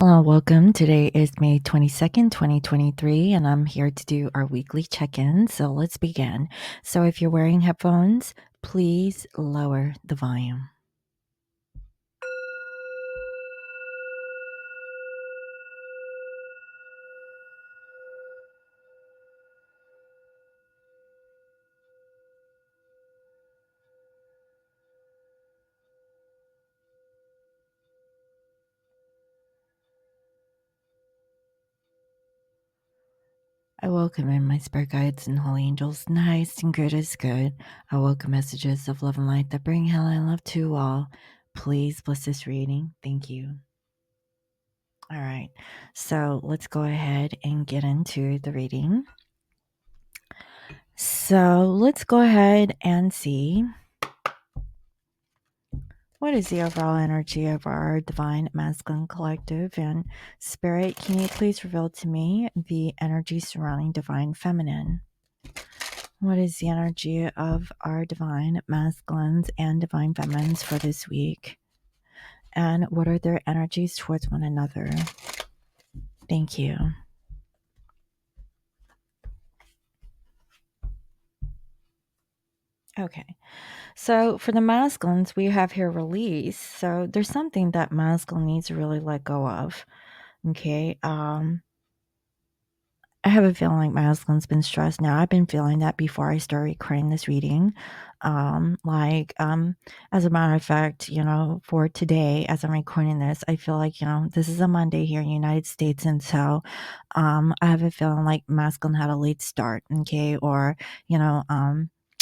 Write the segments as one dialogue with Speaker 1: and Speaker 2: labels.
Speaker 1: Welcome. Today is May 22nd, 2023, and I'm here to do our weekly check-in. So let's begin. So if you're wearing headphones, please lower the volume. I welcome in my spirit guides and holy angels. Nice and good is good. I welcome messages of love and light that bring healing and love to all. Please bless this reading. Thank you. All right. So let's go ahead and get into the reading. So let's go ahead and see what is the overall energy of our divine masculine collective and spirit. Can you please reveal to me the energy surrounding divine feminine? What is the energy of our divine masculines and divine feminines for this week? And what are their energies towards one another? Thank you. Okay. So for the masculines, we have here release. So there's something that masculine needs to really let go of. Okay. I have a feeling like masculine's been stressed now. I've been feeling that before I started recording this reading. As a matter of fact, for today, as I'm recording this, I feel like, this is a Monday here in the United States. And so, I have a feeling like masculine had a late start. Okay. Or,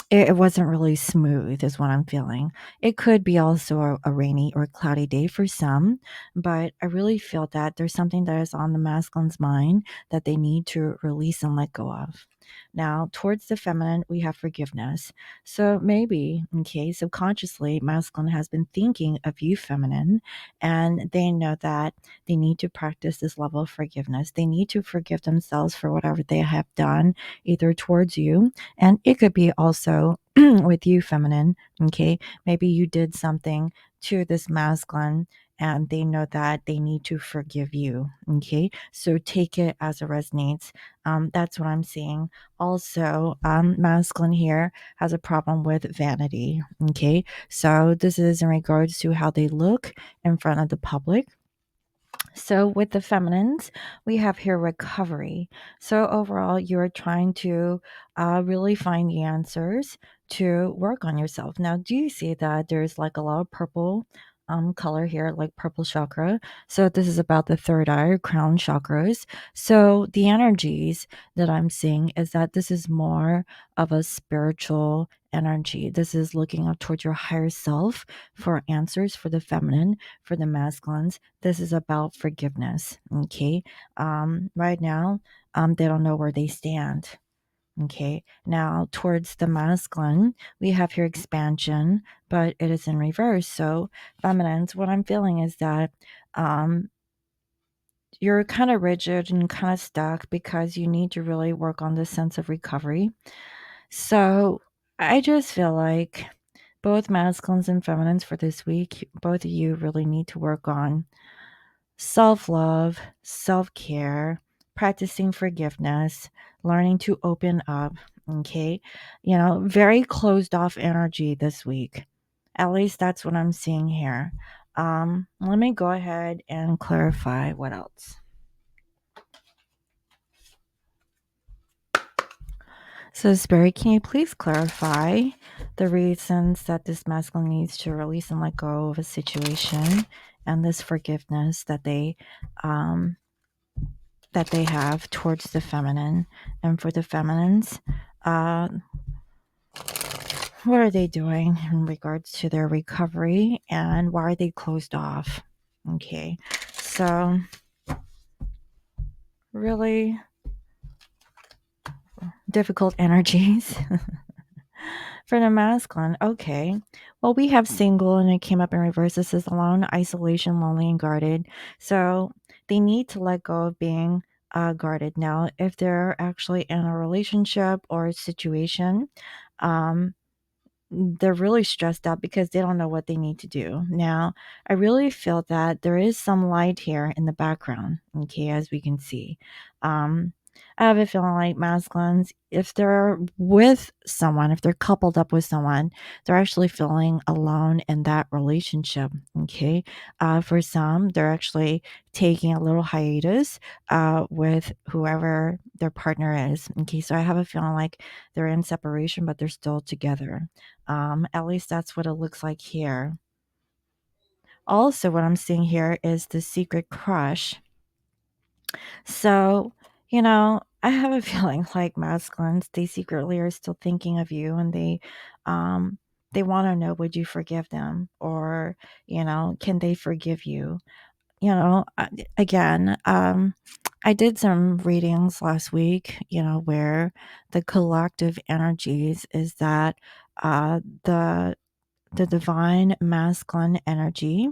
Speaker 1: it wasn't really smooth is what I'm feeling. It could be also a rainy or cloudy day for some, but I really feel that there's something that is on the masculine's mind that they need to release and let go of. Now, towards the feminine, we have forgiveness. So maybe, okay, subconsciously, masculine has been thinking of you, feminine, and they know that they need to practice this level of forgiveness. They need to forgive themselves for whatever they have done, either towards you, and it could be also with you, feminine, okay? Maybe you did something to this masculine and they know that they need to forgive you. Okay. So take it as it resonates. That's what I'm seeing. Also, masculine here has a problem with vanity. Okay. So this is in regards to how they look in front of the public. So with the feminines, we have here recovery. So overall, you're trying to really find the answers to work on yourself. Now, do you see that there's like a lot of purple color here, like purple chakra? So this is about the third eye or crown chakras. So the energies that I'm seeing is that this is more of a spiritual energy. This is looking up towards your higher self for answers for the feminine, for the masculines. This is about forgiveness. Okay. Right now, they don't know where they stand. Okay. Now, towards the masculine, we have here expansion, but it is in reverse. So, feminines, what I'm feeling is that um, you're kind of rigid and kind of stuck because you need to really work on this sense of recovery. So, I just feel like both masculines and feminines for this week, both of you really need to work on self love, self care, practicing forgiveness, learning to open up. Okay. Very closed off energy this week. At least that's what I'm seeing here. Let me go ahead and clarify what else. So, Spirit, can you please clarify the reasons that this masculine needs to release and let go of a situation and this forgiveness um, that they have towards the feminine? And for the feminines, uh, what are they doing in regards to their recovery and why are they closed off? Okay, so really difficult energies. For the masculine, okay. Well, we have single and it came up in reverse. This is alone, isolation, lonely, and guarded. So they need to let go of being guarded. Now, if they're actually in a relationship or a situation, um, they're really stressed out because they don't know what they need to do. Now, I really feel that there is some light here in the background, okay, as we can see. Um, I have a feeling like masculines, if they're with someone, if they're coupled up with someone, they're actually feeling alone in that relationship, okay? For some, they're actually taking a little hiatus with whoever their partner is, okay? So I have a feeling like they're in separation, but they're still together. At least that's what it looks like here. Also, what I'm seeing here is the secret crush. So, I have a feeling like masculines, they secretly are still thinking of you, and they want to know, would you forgive them, or can they forgive you? Again, I did some readings last week, where the collective energies is that the divine masculine energy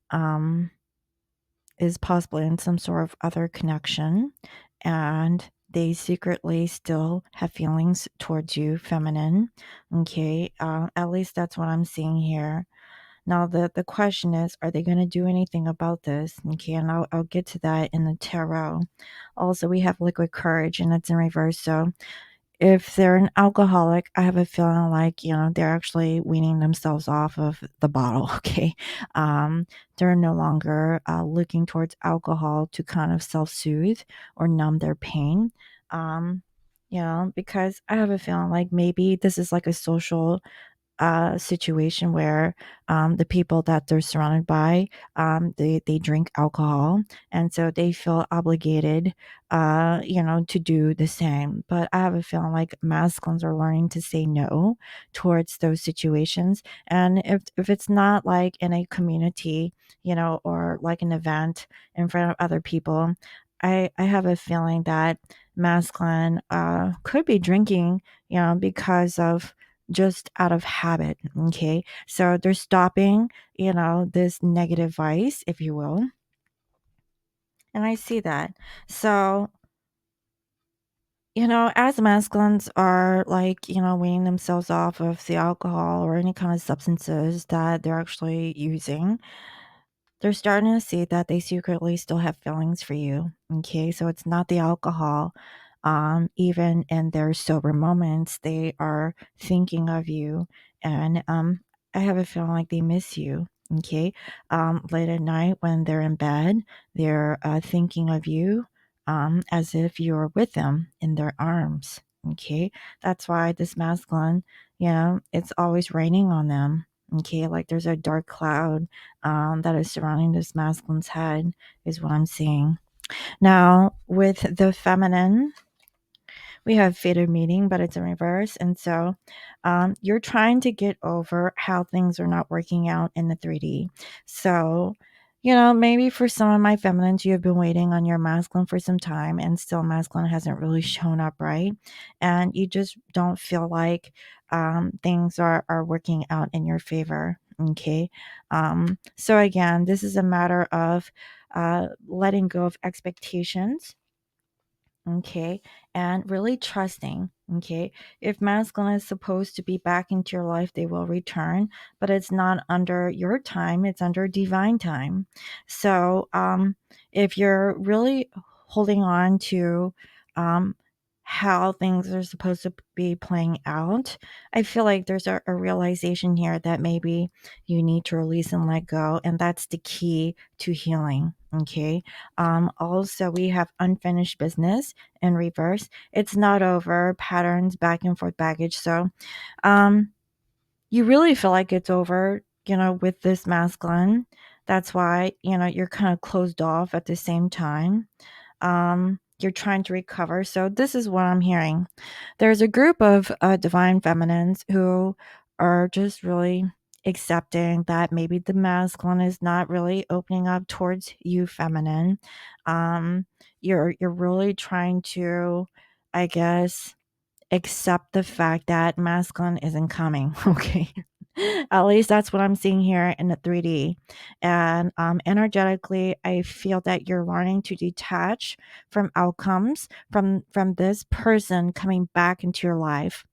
Speaker 1: um, is possibly in some sort of other connection, and they secretly still have feelings towards you, feminine. Okay, at least that's what I'm seeing here. Now, the question is, are they going to do anything about this? Okay, and I'll get to that in the tarot. Also, we have liquid courage, and it's in reverse. So, if they're an alcoholic, I have a feeling like, they're actually weaning themselves off of the bottle, okay? They're no longer looking towards alcohol to kind of self soothe or numb their pain. Because I have a feeling like maybe this is like a social situation where the people that they're surrounded by, they drink alcohol, and so they feel obligated, to do the same. But I have a feeling like masculines are learning to say no towards those situations, and if it's not like in a community, or like an event in front of other people, I have a feeling that masculine could be drinking, because of just out of habit. Okay. So they're stopping, this negative vice, if you will. And I see that. So, as masculines are like, weaning themselves off of the alcohol or any kind of substances that they're actually using, they're starting to see that they secretly still have feelings for you. Okay, so it's not the alcohol. Even in their sober moments, they are thinking of you, and I have a feeling like they miss you. Okay, late at night when they're in bed, they're thinking of you, as if you're with them in their arms. Okay, that's why this masculine, it's always raining on them. Okay, like there's a dark cloud that is surrounding this masculine's head, is what I'm seeing. Now, with the feminine, we have fated meeting, but it's in reverse. And so you're trying to get over how things are not working out in the 3D. So, maybe for some of my feminines, you have been waiting on your masculine for some time, and still masculine hasn't really shown up, right? And you just don't feel like things are working out in your favor. Okay. So, again, this is a matter of letting go of expectations, okay, and really trusting. Okay, if masculine is supposed to be back into your life, they will return, but it's not under your time, it's under divine time. So if you're really holding on to um how things are supposed to be playing out, I feel like there's a realization here that maybe you need to release and let go, and that's the key to healing. Okay. Also, we have unfinished business in reverse. It's not over, patterns, back and forth baggage. So, um, you really feel like it's over, with this masculine. That's why, you're kind of closed off at the same time. You're trying to recover. So, this is what I'm hearing. There's a group of divine feminines who are just really accepting that maybe the masculine is not really opening up towards you, feminine. Um, you're really trying to, I guess, accept the fact that masculine isn't coming. Okay. At least that's what I'm seeing here in the 3D. And energetically, I feel that you're learning to detach from outcomes from this person coming back into your life.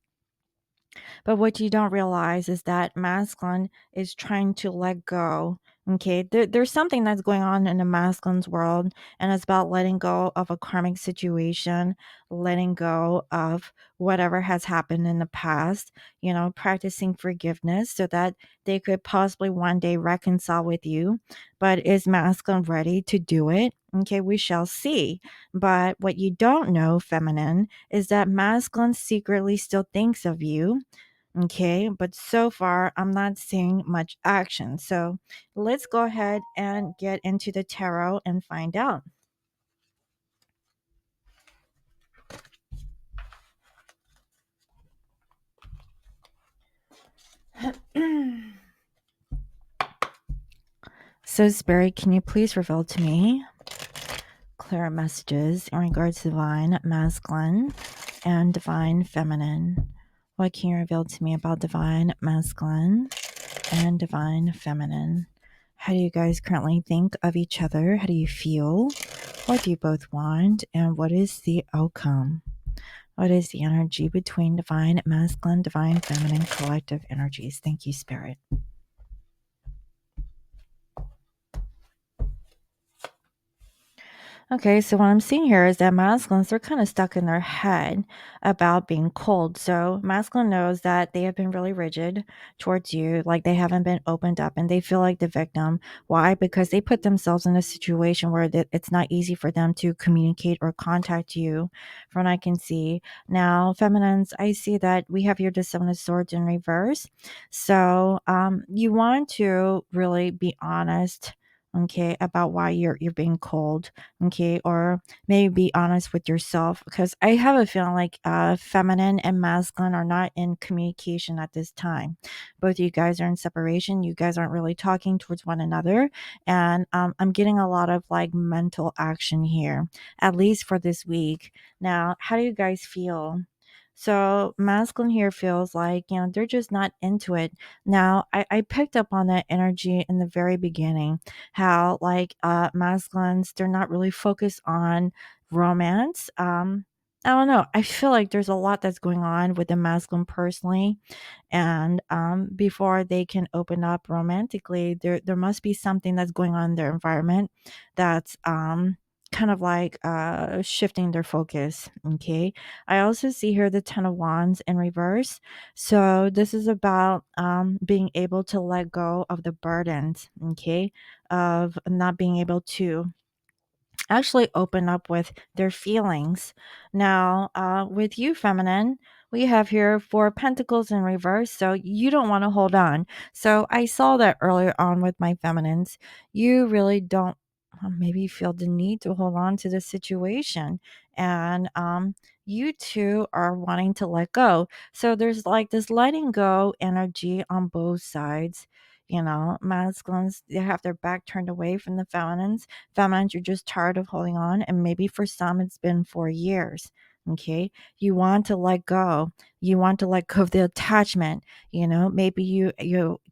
Speaker 1: But what you don't realize is that masculine is trying to let go. Okay, there's something that's going on in the masculine's world, and it's about letting go of a karmic situation, letting go of whatever has happened in the past, practicing forgiveness so that they could possibly one day reconcile with you. But is masculine ready to do it? Okay, we shall see. But what you don't know, feminine, is that masculine secretly still thinks of you. Okay, but so far I'm not seeing much action. So let's go ahead and get into the tarot and find out. So, Spirit, can you please reveal to me clear messages in regards to divine masculine and divine feminine? What can you reveal to me about divine masculine and divine feminine? How do you guys currently think of each other? How do you feel? What do you both want? And what is the outcome? What is the energy between divine masculine, divine feminine, collective energies? Thank you, Spirit. Okay, so what I'm seeing here is that masculines, they're kind of stuck in their head about being cold. So masculine knows that they have been really rigid towards you, like they haven't been opened up and they feel like the victim. Why? Because they put themselves in a situation where it's not easy for them to communicate or contact you, from what I can see. Now, feminines, I see that we have your the Seven of Swords in reverse. So you want to really be honest, okay, about why you're being cold, okay, or maybe be honest with yourself, because I have a feeling like feminine and masculine are not in communication at this time. Both of you guys are in separation. You guys aren't really talking towards one another, and I'm getting a lot of like mental action here, at least for this week. Now, how do you guys feel? So masculine here feels like, they're just not into it. Now, I picked up on that energy in the very beginning, how like masculines, they're not really focused on romance. I don't know. I feel like there's a lot that's going on with the masculine personally, and before they can open up romantically, there must be something that's going on in their environment that's kind of like shifting their focus. Okay, I also see here the Ten of Wands in reverse. So this is about being able to let go of the burdens, okay, of not being able to actually open up with their feelings. Now, with you, feminine, we have here Four Pentacles in reverse. So you don't want to hold on. So I saw that earlier on with my feminines. You really don't maybe feel the need to hold on to the situation. And you two are wanting to let go. So there's like this letting go energy on both sides. Masculines, they have their back turned away from the feminines. Feminines, you're just tired of holding on, and maybe for some it's been 4 years. Okay, you want to let go. You want to let go of the attachment. Maybe you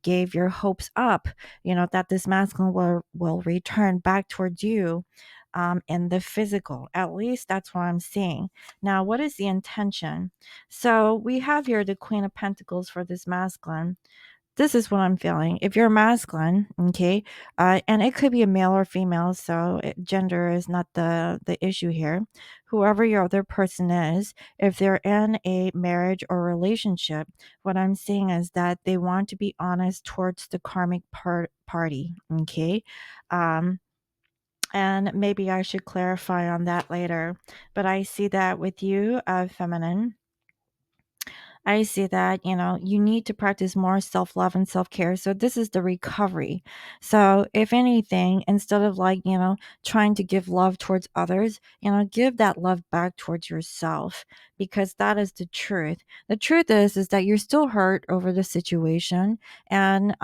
Speaker 1: gave your hopes up. That this masculine will return back towards you. In the physical, at least that's what I'm seeing. Now, what is the intention? So we have here the Queen of Pentacles for this masculine. This is what I'm feeling. If you're masculine, okay, and it could be a male or female, so gender is not the issue here. Whoever your other person is, if they're in a marriage or relationship, what I'm seeing is that they want to be honest towards the karmic party, okay. And maybe I should clarify on that later, but I see that with you, feminine. I see that, you need to practice more self love and self care. So, this is the recovery. So, if anything, instead of like, trying to give love towards others, give that love back towards yourself, because that is the truth. The truth is that you're still hurt over the situation. And,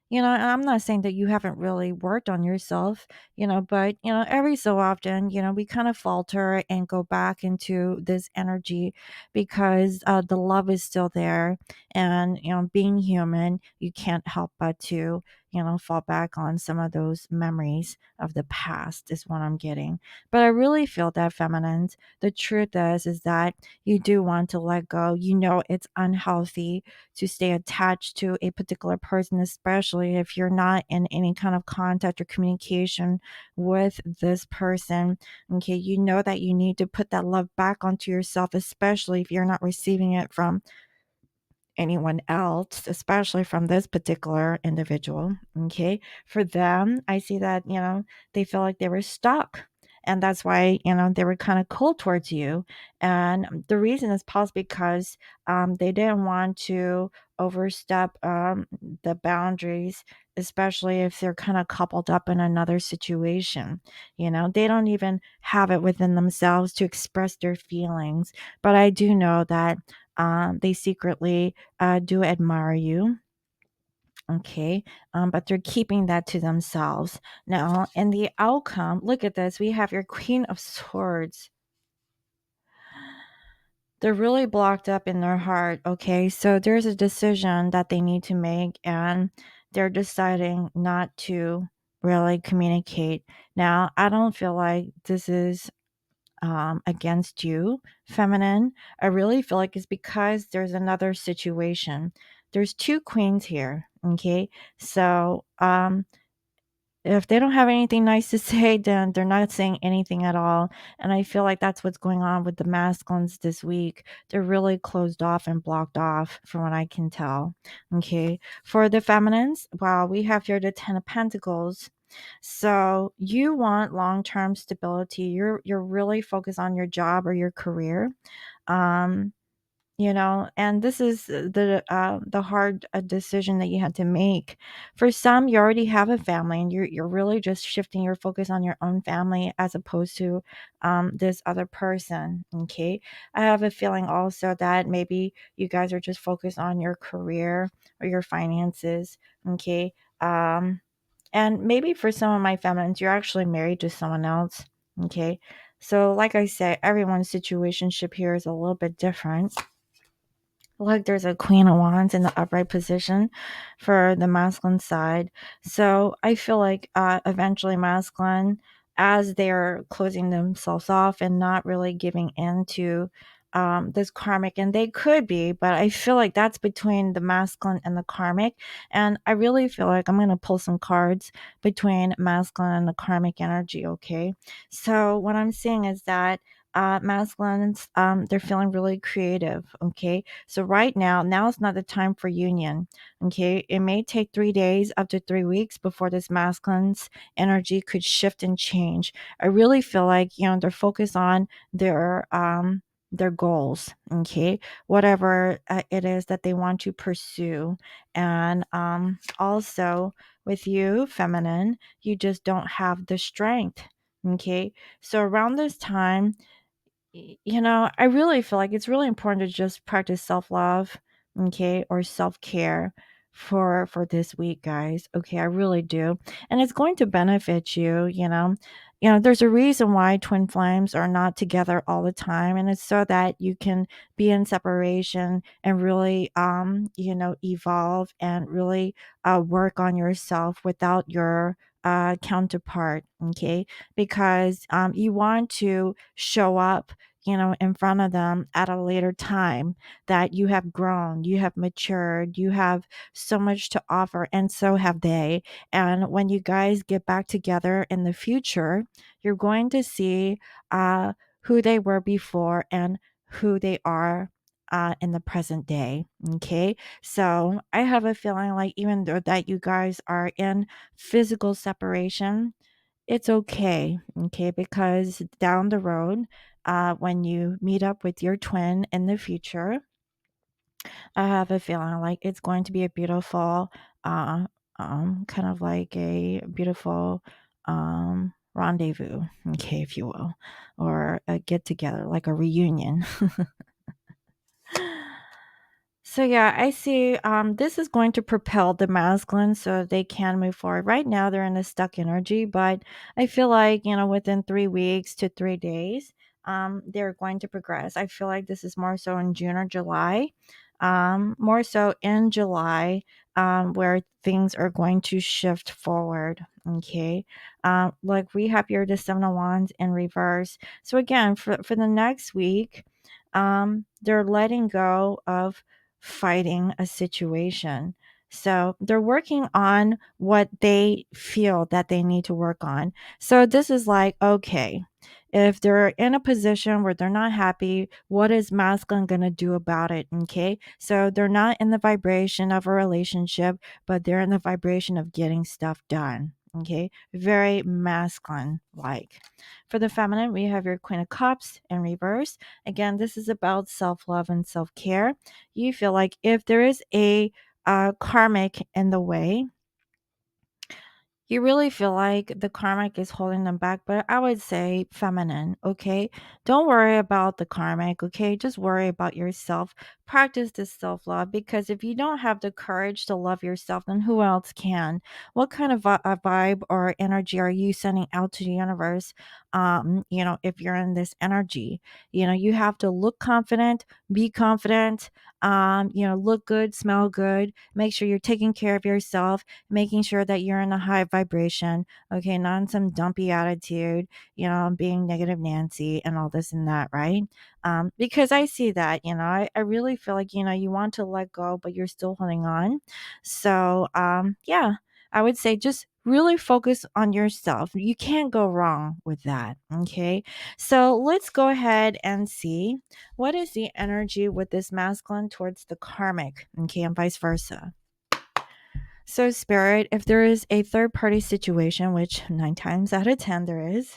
Speaker 1: and I'm not saying that you haven't really worked on yourself, but, every so often, we kind of falter and go back into this energy, because the love is still there. And being human, you can't help but to fall back on some of those memories of the past is what I'm getting. But I really feel that, feminines, the truth is that you do want to let go. It's unhealthy to stay attached to a particular person, especially if you're not in any kind of contact or communication with this person. Okay, you know that you need to put that love back onto yourself, especially if you're not receiving it from anyone else, especially from this particular individual. Okay. For them, I see that, they feel like they were stuck. And that's why, they were kind of cold towards you. And the reason is possibly because they didn't want to overstep the boundaries, especially if they're kind of coupled up in another situation. They don't even have it within themselves to express their feelings. But I do know that they secretly do admire you. Okay. But they're keeping that to themselves. Now, in the outcome, look at this. We have your Queen of Swords. They're really blocked up in their heart. Okay. So there's a decision that they need to make, and they're deciding not to really communicate. Now, I don't feel like this is against you, feminine. I really feel like it's because there's another situation. There's two queens here. Okay. So, if they don't have anything nice to say, then they're not saying anything at all. And I feel like that's what's going on with the masculines this week. They're really closed off and blocked off, from what I can tell. Okay. For the feminines, wow, we have here the Ten of Pentacles. So you want long-term stability. You're really focused on your job or your career. Um, and this is the hard decision that you had to make. For some, you already have a family, and you're really just shifting your focus on your own family as opposed to this other person. Okay, I have a feeling also that maybe you guys are just focused on your career or your finances. Okay, and maybe for some of my feminines, you're actually married to someone else. Okay, so like I said, everyone's situationship here is a little bit different. Look, there's a Queen of Wands in the upright position for the masculine side. So I feel like eventually masculine, as they're closing themselves off and not really giving in to this karmic, and they could be, but I feel like that's between the masculine and the karmic. And I really feel like I'm going to pull some cards between masculine and the karmic energy, okay? So what I'm seeing is that masculines, they're feeling really creative, okay? So right now is not the time for union. Okay. It may take 3 days up to 3 weeks before this masculine's energy could shift and change. I really feel like, they're focused on their goals. Okay. Whatever it is that they want to pursue. And also with you, feminine, you just don't have the strength. Okay. So around this time, I really feel like it's really important to just practice self-love, okay, or self-care for this week, guys. Okay, I really do. And it's going to benefit you. There's a reason why twin flames are not together all the time, and it's so that you can be in separation and really evolve and really work on yourself without your counterpart, okay? Because you want to show up in front of them at a later time, that you have grown, you have matured, you have so much to offer, and so have they. And when you guys get back together in the future, you're going to see who they were before and who they are in the present day. Okay. So I have a feeling like even though that you guys are in physical separation, it's okay, okay, because down the road, when you meet up with your twin in the future, I have a feeling like it's going to be a beautiful, uh, kind of like a beautiful rendezvous, okay, if you will, or a get together, like a reunion. So yeah, I see this is going to propel the masculine so they can move forward. Right now they're in a stuck energy, but I feel like, within 3 weeks to 3 days, they're going to progress. I feel like this is more so in June or July. More so in July, where things are going to shift forward. Okay. Like we have here the Seven of Wands in reverse. So again, for the next week, they're letting go of fighting a situation. So they're working on what they feel that they need to work on. So this is like, okay, if they're in a position where they're not happy, what is masculine going to do about it? Okay. So they're not in the vibration of a relationship, but they're in the vibration of getting stuff done. Okay. Very masculine like. For the feminine, we have your Queen of Cups in reverse. Again, this is about self love and self care. You feel like if there is a karmic in the way, you really feel like the karmic is holding them back, but I would say feminine, okay? Don't worry about the karmic, okay? Just worry about yourself. Practice this self love because if you don't have the courage to love yourself, then who else can? What kind of a vibe or energy are you sending out to the universe? If you're in this energy, you have to look confident, be confident, look good, smell good, make sure you're taking care of yourself, making sure that you're in a high vibration, okay, not in some dumpy attitude, being negative Nancy and all this and that, right? Because I see that, I really feel like, you want to let go, but you're still holding on. So, yeah, I would say just really focus on yourself. You can't go wrong with that, okay? So let's go ahead and see what is the energy with this masculine towards the karmic, okay, and vice versa. So, Spirit, if there is a third party situation, which 9 times out of 10 there is,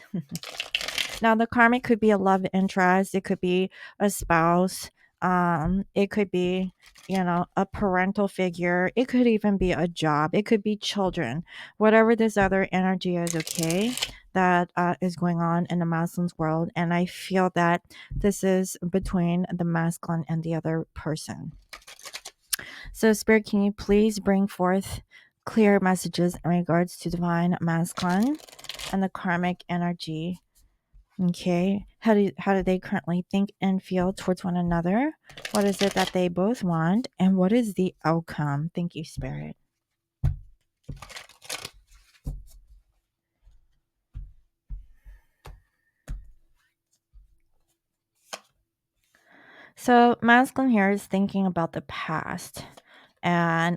Speaker 1: now the karmic could be a love interest, it could be a spouse, it could be, a parental figure, it could even be a job, it could be children, whatever this other energy is, okay, that is going on in the masculine's world. And I feel that this is between the masculine and the other person. So, Spirit, can you please bring forth clear messages in regards to divine masculine and the karmic energy? Okay, how do they currently think and feel towards one another? What is it that they both want, and what is the outcome? Thank you, Spirit. So, masculine here is thinking about the past, and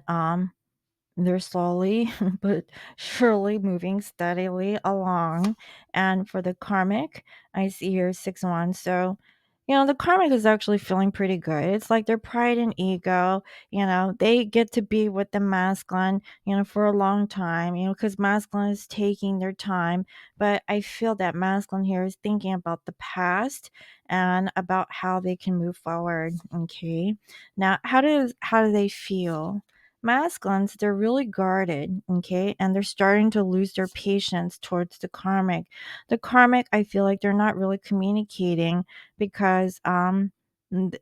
Speaker 1: they're slowly but surely moving steadily along. And for the karmic, I see here 6 1. So, the karmic is actually feeling pretty good. It's like their pride and ego, they get to be with the masculine, for a long time, because masculine is taking their time. But I feel that masculine here is thinking about the past and about how they can move forward. Okay. Now, how do they feel? Masculines, they're really guarded, okay, and they're starting to lose their patience towards the karmic. The karmic, I feel like they're not really communicating because th-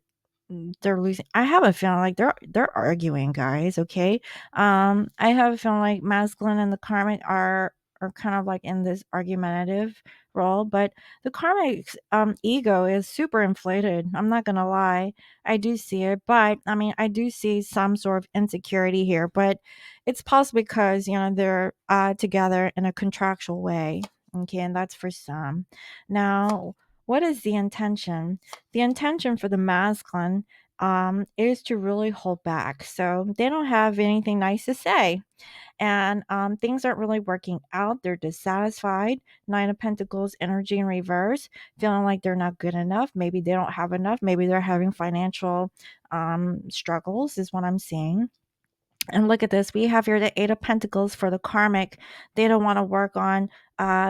Speaker 1: they're losing. I have a feeling like they're arguing, guys, okay. I have a feeling like masculine and the karmic are kind of like in this argumentative role, but the karmic's ego is super inflated. I'm not gonna lie, I do see it, but I mean, I do see some sort of insecurity here, but it's possible because they're together in a contractual way. Okay, and that's for some. Now, what is the intention? The intention for the masculine is to really hold back. So they don't have anything nice to say. And things aren't really working out. They're dissatisfied. Nine of Pentacles energy in reverse, feeling like they're not good enough. Maybe they don't have enough. Maybe they're having financial struggles, is what I'm seeing. And look at this. We have here the Eight of Pentacles for the karmic. They don't want to work on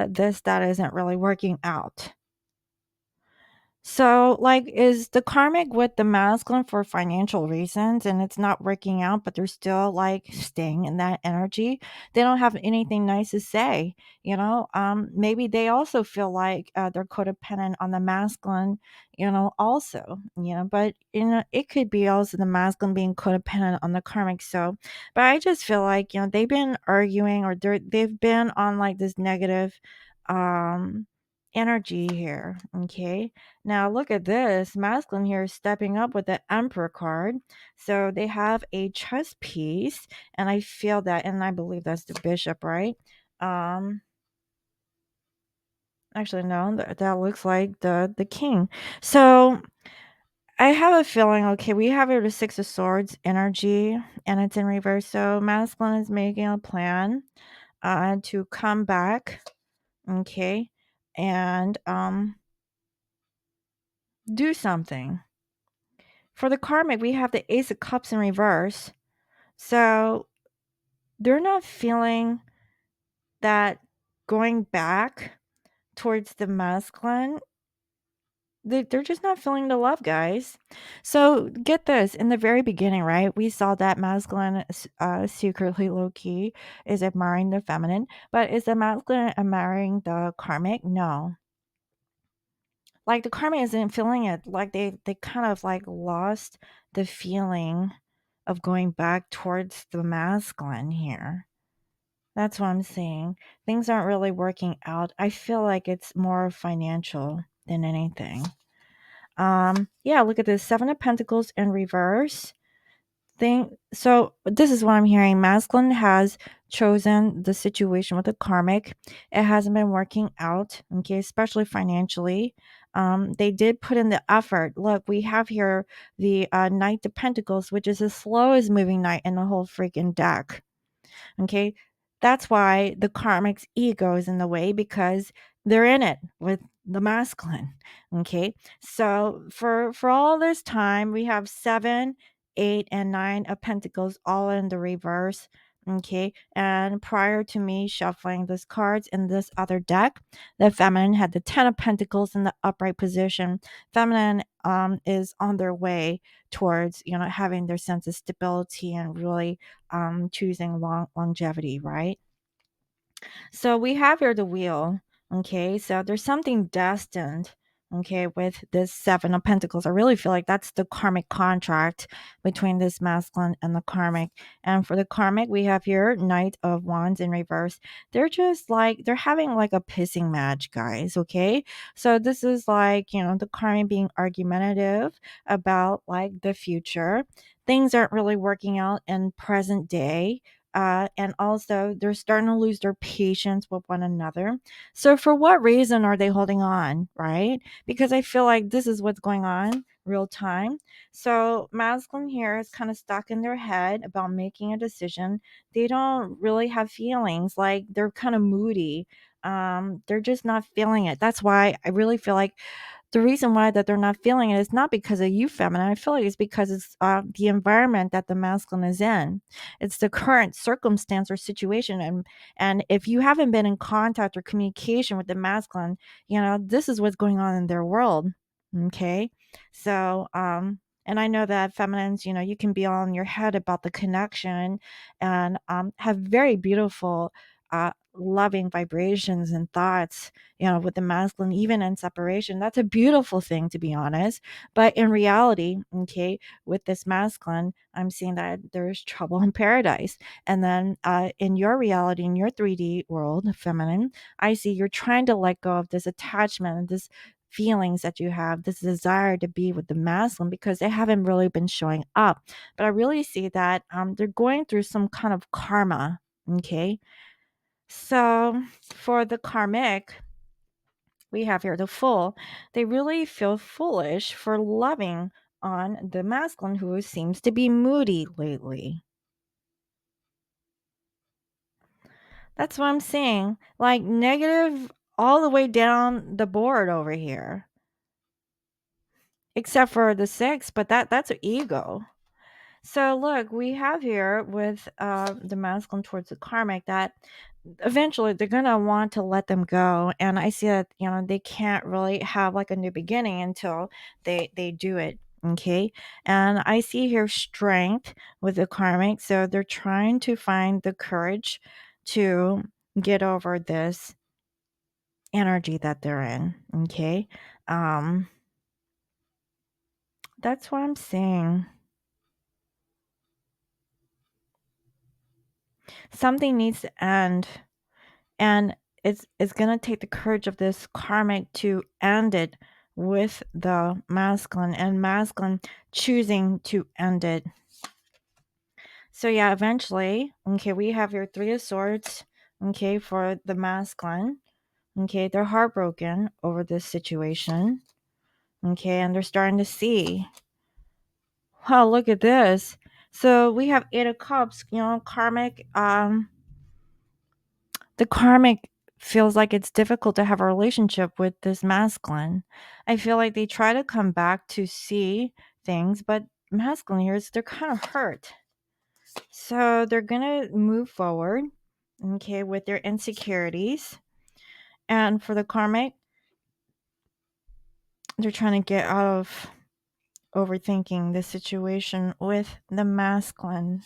Speaker 1: this that isn't really working out. So, like, is the karmic with the masculine for financial reasons and it's not working out, but they're still like staying in that energy? They don't have anything nice to say, Maybe they also feel like they're codependent on the masculine, also, but it could be also the masculine being codependent on the karmic. So, but I just feel like, they've been arguing or they've been on like this negative, um, energy here. Okay. Now look at this. Masculine here is stepping up with the Emperor card. So they have a chess piece, and I feel that, and I believe that's the bishop, right? Um, actually, no, that looks like the king. So I have a feeling, okay, we have here the Six of Swords energy, and it's in reverse. So masculine is making a plan to come back, okay, and do something. For the karmic, we have the Ace of Cups in reverse. So they're not feeling that going back towards the masculine. They're just not feeling the love, guys. So get this, in the very beginning, right? We saw that masculine secretly low key is admiring the feminine, but is the masculine admiring the karmic? No. Like the karmic isn't feeling it. Like they kind of like lost the feeling of going back towards the masculine here. That's what I'm saying. Things aren't really working out. I feel like it's more financial than anything. Yeah, look at this. Seven of Pentacles in reverse. So this is what I'm hearing. Masculine has chosen the situation with the karmic. It hasn't been working out, okay, especially financially. They did put in the effort. Look, we have here the Knight of Pentacles, which is the slowest moving knight in the whole freaking deck. Okay. That's why the karmic's ego is in the way, because they're in it with the masculine. Okay. So for all this time, we have 7, 8, and 9 of Pentacles all in the reverse. Okay. And prior to me shuffling these cards in this other deck, the feminine had the 10 of Pentacles in the upright position. Feminine is on their way towards, having their sense of stability and really choosing longevity, right? So we have here the wheel. Okay, so there's something destined. Okay, with this Seven of Pentacles, I really feel like that's the karmic contract between this masculine and the karmic. And for the karmic, we have here Knight of Wands in reverse. They're just like, they're having like a pissing match, guys. Okay, so this is like, the karmic being argumentative about like the future. Things aren't really working out in present day, and also they're starting to lose their patience with one another. So, for what reason are they holding on, right? Because I feel like this is what's going on real time. So, masculine here is kind of stuck in their head about making a decision. They don't really have feelings, like they're kind of moody. They're just not feeling it. That's why I really feel like the reason why that they're not feeling it is not because of you feminine. I feel like it's because it's the environment that the masculine is in. It's the current circumstance or situation, and if you haven't been in contact or communication with the masculine, this is what's going on in their world. Okay, so and I know that feminines, you can be all in your head about the connection, and have very beautiful loving vibrations and thoughts, with the masculine, even in separation. That's a beautiful thing, to be honest. But in reality, okay, with this masculine, I'm seeing that there's trouble in paradise. And then in your reality, in your 3D world, feminine, I see you're trying to let go of this attachment and this feelings that you have, this desire to be with the masculine, because they haven't really been showing up. But I really see that they're going through some kind of karma. Okay, so for the karmic, we have here the Fool. They really feel foolish for loving on the masculine who seems to be moody lately. That's what I'm saying. Like negative all the way down the board over here. Except for the 6, but that's an ego. So look, we have here with the masculine towards the karmic that eventually they're gonna want to let them go, and I see that they can't really have like a new beginning until they do it. Okay, and I see here strength with the karmic, so they're trying to find the courage to get over this energy that they're in. Okay, um, that's what I'm saying. Something needs to end. And it's gonna take the courage of this karmic to end it with the masculine, and masculine choosing to end it. So yeah, eventually, okay, we have your Three of Swords, okay, for the masculine. Okay, they're heartbroken over this situation. Okay, and they're starting to see, wow, look at this. So we have Eight of Cups, karmic. The karmic feels like it's difficult to have a relationship with this masculine. I feel like they try to come back to see things, but masculine here is they're kind of hurt. So they're gonna move forward, okay, with their insecurities. And for the karmic, they're trying to get out of overthinking the situation with the masculine.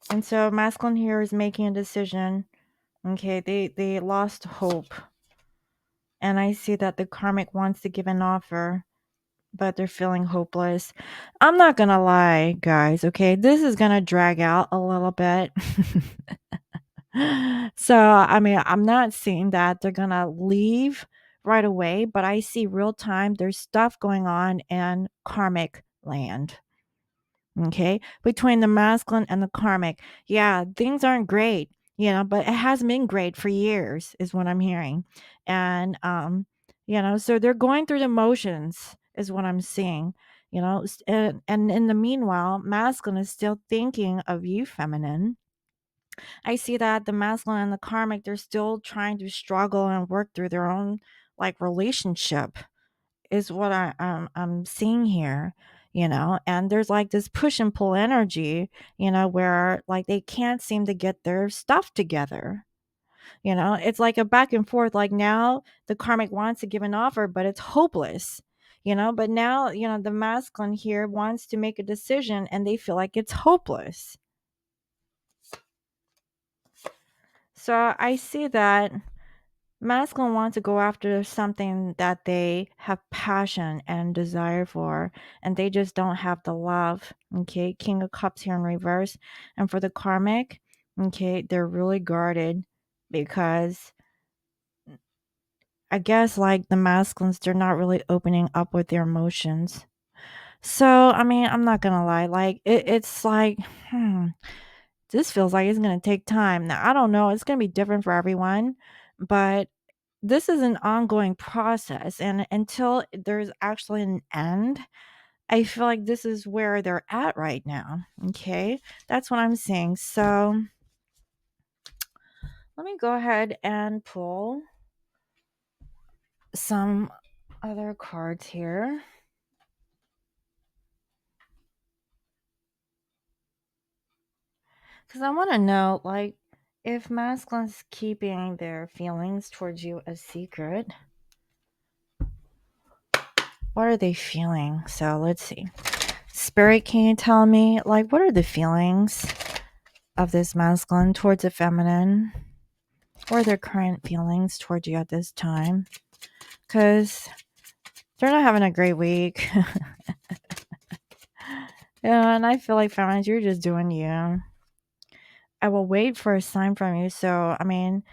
Speaker 1: And so masculine here is making a decision. Okay, they lost hope. And I see that the karmic wants to give an offer, but they're feeling hopeless. I'm not gonna lie, guys, okay? This is gonna drag out a little bit. So, I mean, I'm not saying that they're gonna leave right away, but I see real time there's stuff going on in karmic land. Okay, between the masculine and the karmic. Yeah, things aren't great, but it hasn't been great for years, is what I'm hearing. And, so they're going through the motions, is what I'm seeing, and in the meanwhile, masculine is still thinking of you, feminine. I see that the masculine and the karmic, they're still trying to struggle and work through their own like relationship is what I'm seeing here, and there's like this push and pull energy, where like they can't seem to get their stuff together. It's like a back and forth. Like now the karmic wants to give an offer, but it's hopeless. But now, the masculine here wants to make a decision and they feel like it's hopeless. So I see that masculine want to go after something that they have passion and desire for, and they just don't have the love. Okay, King of Cups here in reverse. And for the karmic, okay, they're really guarded because I guess like the masculines, they're not really opening up with their emotions. So, I mean, I'm not gonna lie, like it's like, this feels like it's gonna take time. Now, I don't know, it's gonna be different for everyone, but this is an ongoing process, and until there's actually an end, I feel like this is where they're at right now. Okay, that's what I'm saying. So let me go ahead and pull some other cards here, because I want to know, like, if masculine's keeping their feelings towards you a secret, what are they feeling? So let's see. Spirit, can you tell me, like, what are the feelings of this masculine towards the feminine, or their current feelings towards you at this time? Because they're not having a great week. Yeah, and I feel like feminines, you're just doing you. I will wait for a sign from you. So, I mean,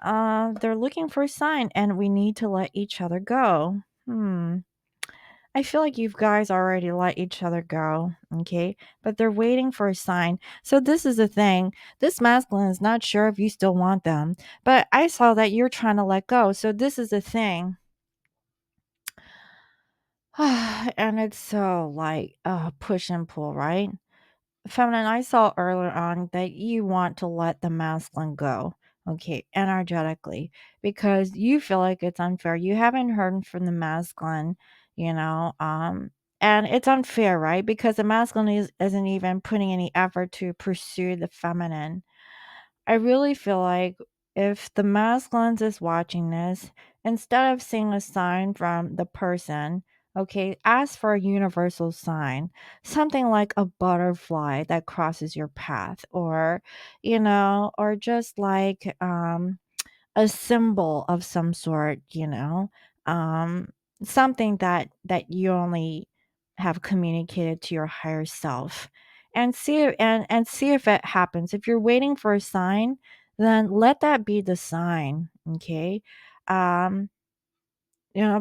Speaker 1: they're looking for a sign, and we need to let each other go. I feel like you guys already let each other go, okay? But they're waiting for a sign. So this is the thing. This masculine is not sure if you still want them, but I saw that you're trying to let go. So this is the thing. And it's so like push and pull, right? Feminine, I saw earlier on that you want to let the masculine go, okay, energetically, because you feel like it's unfair. You haven't heard from the masculine, you know, um, and it's unfair, right? Because the masculine isn't even putting any effort to pursue the feminine. I really feel like if the masculines is watching this, instead of seeing a sign from the person, okay, ask for a universal sign, something like a butterfly that crosses your path, or just like a symbol of some sort, um, something that you only have communicated to your higher self, and see if it happens. If you're waiting for a sign, then let that be the sign, okay? Um,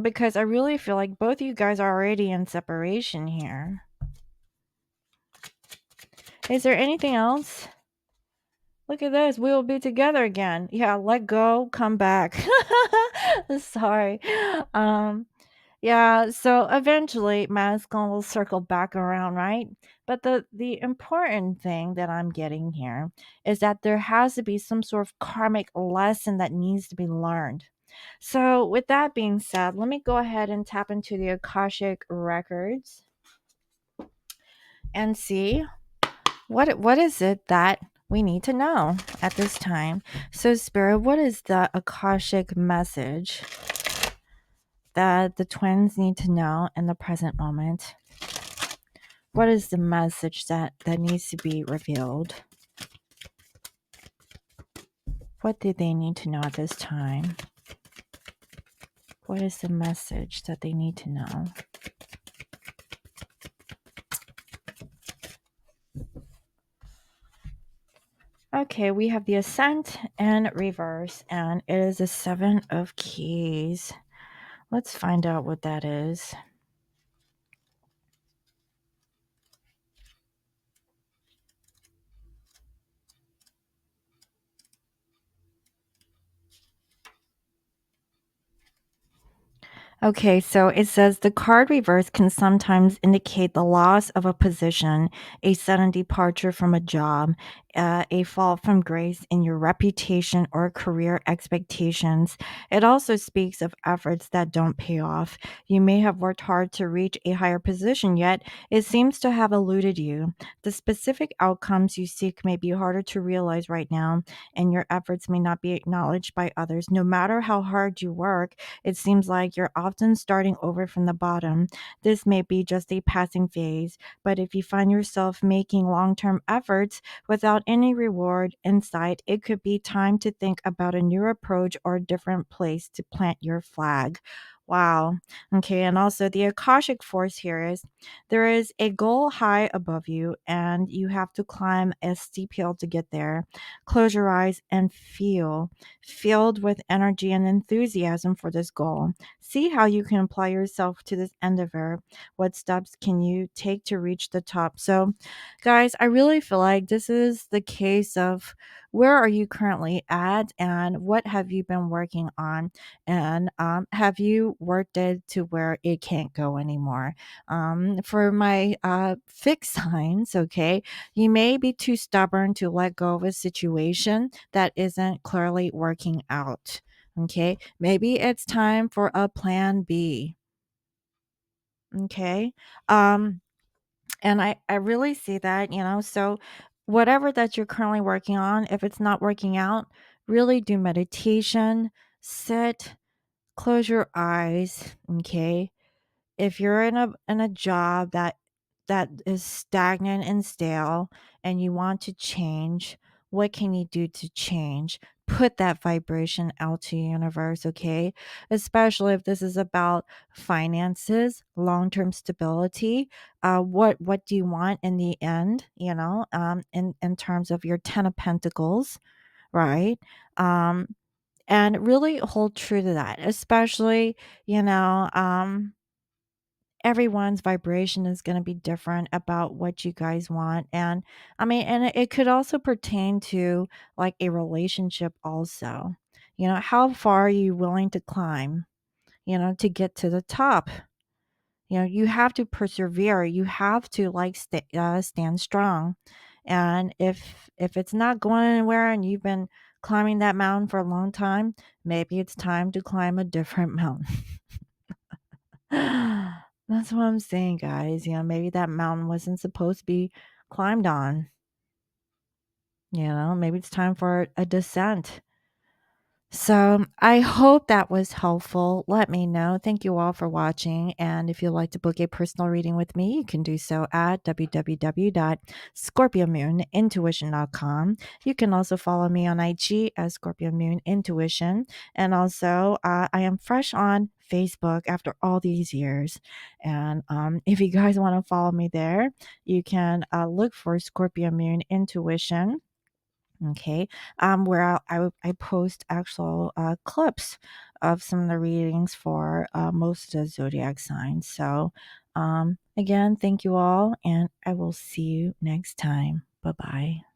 Speaker 1: because I really feel like both of you guys are already in separation here. Is there anything else? Look at this. We will be together again. Yeah, let go, come back. Sorry. Um, yeah, so eventually masculine will circle back around, right? But the important thing that I'm getting here is that there has to be some sort of karmic lesson that needs to be learned. So, with that being said, let me go ahead and tap into the Akashic records and see what is it that we need to know at this time. So, Spirit, what is the Akashic message that the twins need to know in the present moment? What is the message that needs to be revealed? What do they need to know at this time? What is the message that they need to know? Okay, we have the Ascent and Reverse, and it is a 7 of Keys. Let's find out what that is. Okay, so it says the card reverse can sometimes indicate the loss of a position, a sudden departure from a job, a fall from grace in your reputation or career expectations. It also speaks of efforts that don't pay off. You may have worked hard to reach a higher position, yet it seems to have eluded you. The specific outcomes you seek may be harder to realize right now, and your efforts may not be acknowledged by others. No matter how hard you work, it seems like you're often starting over from the bottom. This may be just a passing phase, but if you find yourself making long term efforts without any reward in sight, it could be time to think about a new approach or a different place to plant your flag. Wow. Okay. And also, the Akashic force here is there is a goal high above you, and you have to climb a steep hill to get there. Close your eyes and feel filled with energy and enthusiasm for this goal. See how you can apply yourself to this endeavor. What steps can you take to reach the top? So, guys, I really feel like this is the case of where are you currently at and what have you been working on? And have you worked it to where it can't go anymore? For my fixed signs, okay, you may be too stubborn to let go of a situation that isn't clearly working out. Okay, maybe it's time for a plan B. Okay, um, and I really see that, so whatever that you're currently working on, if it's not working out, really do meditation, sit, close your eyes, okay? If you're in a job that is stagnant and stale and you want to change, what can you do to change? Put that vibration out to universe, okay? Especially if this is about finances, long-term stability. What do you want in the end, in terms of your 10 of pentacles, right? Um and really hold true to that, especially, you know, everyone's vibration is going to be different about what you guys want. And I mean, and it could also pertain to like a relationship also. How far are you willing to climb, to get to the top? You have to persevere. You have to like stand strong. And if it's not going anywhere and you've been climbing that mountain for a long time, maybe it's time to climb a different mountain. That's what I'm saying, guys. Maybe that mountain wasn't supposed to be climbed on. Maybe it's time for a descent. So I hope that was helpful. Let me know. Thank you all for watching. And if you'd like to book a personal reading with me, you can do so at www.scorpiomoonintuition.com. You can also follow me on IG as Scorpio Moon Intuition. And also, I am fresh on Facebook after all these years. And if you guys want to follow me there, you can look for Scorpio Moon Intuition. Okay, where I post actual clips of some of the readings for most of the zodiac signs. So, again, thank you all, and I will see you next time. Bye bye.